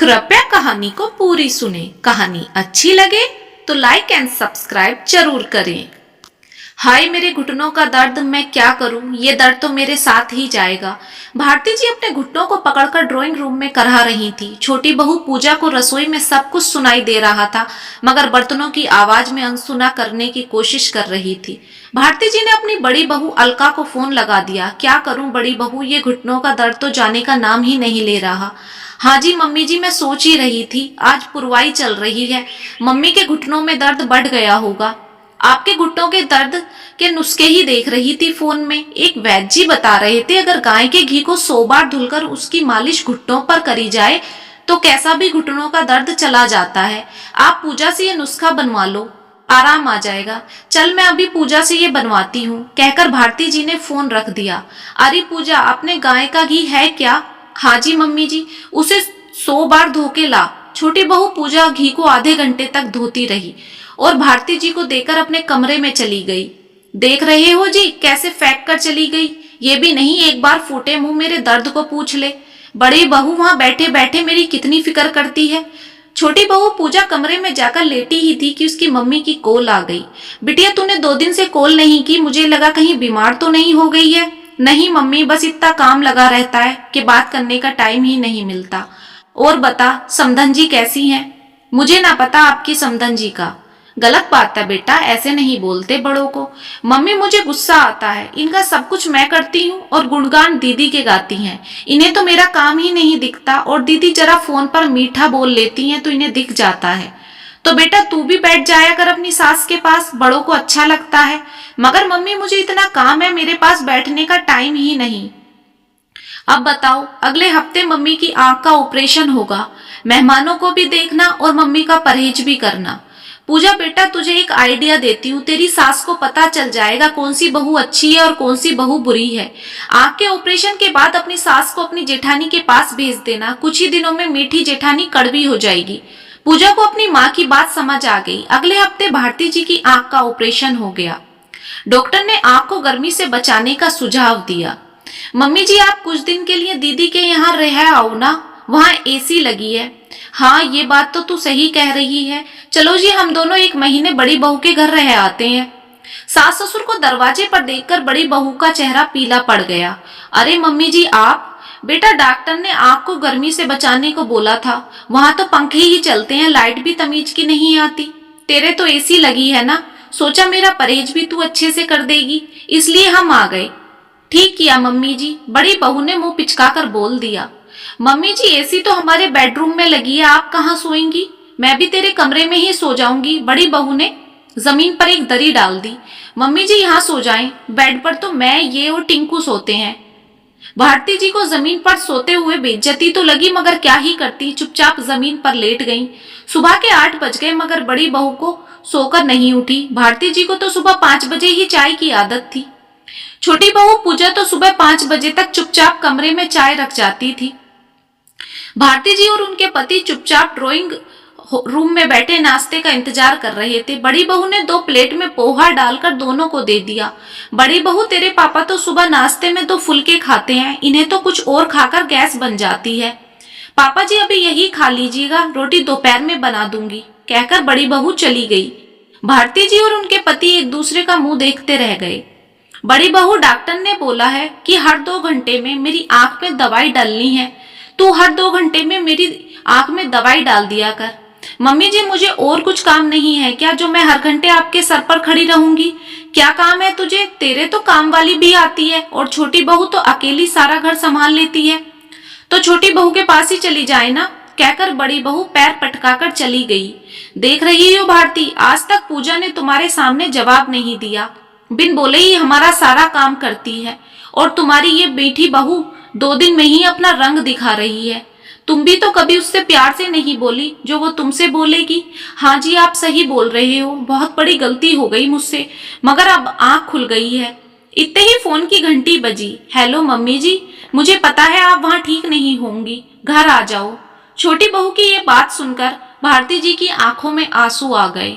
कृपया कहानी को पूरी सुने। कहानी अच्छी लगे तो लाइक एंड सब्सक्राइब जरूर करें। हाय मेरे घुटनों का दर्द, मैं क्या करूं, ये दर्द तो मेरे साथ ही जाएगा। भारती जी अपने घुटनों को पकड़कर ड्राइंग रूम में करहा रही थी। छोटी बहू पूजा को रसोई में सब कुछ सुनाई दे रहा था, मगर बर्तनों की आवाज में अनसुना करने की कोशिश कर रही थी। भारती जी ने अपनी बड़ी बहू अलका को फोन लगा दिया। क्या करूं बड़ी बहू, ये घुटनों का दर्द तो जाने का नाम ही नहीं ले रहा। हाँ जी मम्मी जी, मैं सोच ही रही थी, आज पुरवाई चल रही है, मम्मी के घुटनों में दर्द बढ़ गया होगा। आपके घुटनों के दर्द के नुस्खे ही देख रही थी फोन में। एक वैद्य जी बता रहे थे अगर गाय के घी को 100 बार धुलकर उसकी मालिश घुटनों पर करी जाए तो कैसा भी घुटनों का दर्द चला जाता है। आप पूजा से ये नुस्खा बनवा लो, आराम आ जाएगा। चल मैं अभी पूजा से ये बनवाती हूँ, कहकर भारती जी ने फोन रख दिया। अरे पूजा, अपने गाय का घी है क्या? हाँ जी मम्मी जी, उसे 100 बार धो के ला। छोटी बहू पूजा घी को आधे घंटे तक धोती रही और भारती जी को देकर अपने कमरे में चली गई। देख रहे हो जी कैसे फेंक कर चली गई, ये भी नहीं एक बार फूटे मुंह मेरे दर्द को पूछ ले। बड़ी बहू वहां बैठे बैठे मेरी कितनी फिक्र करती है। छोटी बहू पूजा कमरे में जाकर लेटी ही थी कि उसकी मम्मी की कॉल आ गई। बिटिया तूने 2 दिन से कॉल नहीं की, मुझे लगा कहीं बीमार तो नहीं हो गई है। नहीं मम्मी, बस इतना काम लगा रहता है कि बात करने का टाइम ही नहीं मिलता। और बता समधन जी कैसी हैं? मुझे ना पता आपकी समधन जी का। गलत बात है बेटा, ऐसे नहीं बोलते बड़ों को। मम्मी मुझे गुस्सा आता है, इनका सब कुछ मैं करती हूँ और गुणगान दीदी के गाती हैं। इन्हें तो मेरा काम ही नहीं दिखता और दीदी जरा फोन पर मीठा बोल लेती हैं तो इन्हें दिख जाता है। तो बेटा तू भी बैठ जाया कर अपनी सास के पास, बड़ों को अच्छा लगता है। मगर मम्मी मुझे इतना काम है, मेरे पास बैठने का टाइम ही नहीं। अब बताओ, अगले हफ्ते मम्मी की आंख का ऑपरेशन होगा, मेहमानों को भी देखना और मम्मी का परहेज भी करना। पूजा बेटा तुझे एक आइडिया देती हूँ, तेरी सास को पता चल जाएगा कौन सी बहू अच्छी है और कौन सी बहू बुरी है। आंख के ऑपरेशन के बाद अपनी सास को अपनी जेठानी के पास भेज देना, कुछ ही दिनों में मीठी जेठानी कड़वी हो जाएगी। पूजा को अपनी माँ की बात समझ आ गई। अगले हफ्ते भारती जी की आंख का ऑपरेशन हो गया। डॉक्टर ने आंख को गर्मी से बचाने का सुझाव दिया। मम्मी जी आप कुछ दिन के लिए दीदी के यहाँ रह आओ ना, वहाँ एसी लगी है। हाँ ये बात तो तू सही कह रही है, चलो जी हम दोनों 1 महीने बड़ी बहू के घर रह आते हैं। सास ससुर को दरवाजे पर देखकर बड़ी बहू का चेहरा पीला पड़ गया। अरे मम्मी जी आप? बेटा डॉक्टर ने आंख को गर्मी से बचाने को बोला था, वहां तो पंखे ही चलते हैं, लाइट भी तमीज की नहीं आती। तेरे तो एसी लगी है ना, सोचा मेरा परहेज भी तू अच्छे से कर देगी, इसलिए हम आ गए। ठीक किया मम्मी जी, बड़ी बहू ने मुंह पिचकाकर बोल दिया। मम्मी जी एसी तो हमारे बेडरूम में लगी है, आप कहाँ सोएंगी? मैं भी तेरे कमरे में ही सो जाऊंगी। बड़ी बहू ने जमीन पर एक दरी डाल दी। मम्मी जी यहाँ सो जाएं, बेड पर तो मैं ये और टिंकू सोते हैं। भारती जी को जमीन पर सोते हुए बेइज्जती तो लगी, मगर क्या ही करती, चुपचाप जमीन पर लेट गईं। सुबह के 8 बज गए मगर बड़ी बहू को सोकर नहीं उठी। भारती जी को तो सुबह 5 बजे ही चाय की आदत थी। छोटी बहू पूजा तो सुबह 5 बजे तक चुपचाप कमरे में चाय रख जाती थी। भारती जी और उनके पति चुपचाप ड्राइंग रूम में बैठे नाश्ते का इंतजार कर रहे थे। बड़ी बहू ने 2 प्लेट में पोहा डालकर दोनों को दे दिया। बड़ी बहू तेरे पापा तो सुबह नाश्ते में 2 फुलके खाते हैं, इन्हें तो कुछ और खाकर गैस बन जाती है। पापा जी अभी यही खा लीजिएगा, रोटी दोपहर में बना दूंगी, कहकर बड़ी बहू चली गई। भारती जी और उनके पति एक दूसरे का मुंह देखते रह गए। बड़ी बहू डॉक्टर ने बोला है कि हर 2 घंटे में मेरी आंख में दवाई डालनी है, तू हर 2 घंटे में मेरी आंख में दवाई डाल दिया कर। मम्मी जी मुझे और कुछ काम नहीं है क्या जो मैं हर घंटे आपके सर पर खड़ी रहूंगी? क्या काम है तुझे? तेरे तो काम वाली भी आती है और छोटी बहू तो अकेली सारा घर संभाल लेती है। तो छोटी बहू के पास ही चली जाए ना, कहकर बड़ी बहू पैर पटकाकर चली गई। देख रही हो भारती, आज तक पूजा ने तुम्हारे सामने जवाब नहीं दिया, बिन बोले ही हमारा सारा काम करती है। और तुम्हारी ये बेटी बहू 2 दिन में ही अपना रंग दिखा रही है। तुम भी तो कभी उससे प्यार से नहीं बोली जो वो तुमसे बोलेगी। हाँ जी आप सही बोल रहे हो, बहुत बड़ी गलती हो गई मुझसे, मगर अब आंख खुल गई है। इतने ही फोन की घंटी बजी। हेलो मम्मी जी, मुझे पता है आप वहाँ ठीक नहीं होंगी, घर आ जाओ। छोटी बहू की ये बात सुनकर भारती जी की आंखों में आंसू आ गए।